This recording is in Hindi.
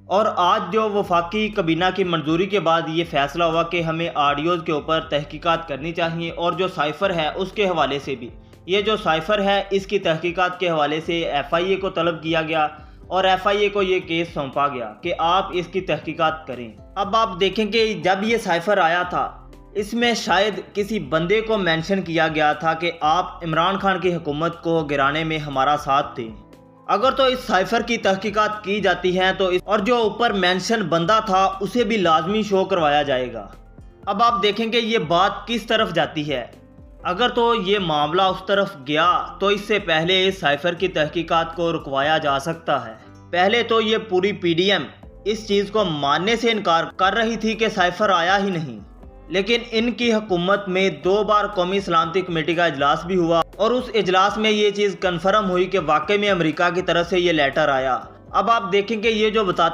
और आज जो वफाकी काबीना की मंजूरी के बाद ये फैसला हुआ कि हमें ऑडियोज़ के ऊपर तहकीकात करनी चाहिए और जो साइफ़र है उसके हवाले से भी। ये जो साइफ़र है इसकी तहकीकात के हवाले से FIA को तलब किया गया और FIA को ये केस सौंपा गया कि आप इसकी तहकीकात करें। अब आप देखें कि जब ये साइफ़र आया था इसमें शायद किसी बंदे को मेंशन किया गया था कि आप इमरान खान की हुकूमत को गिराने में हमारा साथ दें। अगर तो इस साइफ़र की तहकीकात की जाती है तो और जो ऊपर मेंशन बंदा था उसे भी लाजमी शो करवाया जाएगा। अब आप देखेंगे ये बात किस तरफ जाती है। अगर तो ये मामला उस तरफ गया तो इससे पहले इस साइफ़र की तहकीकात को रुकवाया जा सकता है। पहले तो ये पूरी PDM इस चीज़ को मानने से इनकार कर रही थी कि साइफ़र आया ही नहीं, लेकिन इनकी हुकूमत में 2 बार कौमी सलामती कमेटी का इजलास भी हुआ और उस इजलास में ये चीज़ कन्फर्म हुई कि वाकई में अमेरिका की तरफ से ये लेटर आया। अब आप देखेंगे ये जो बताते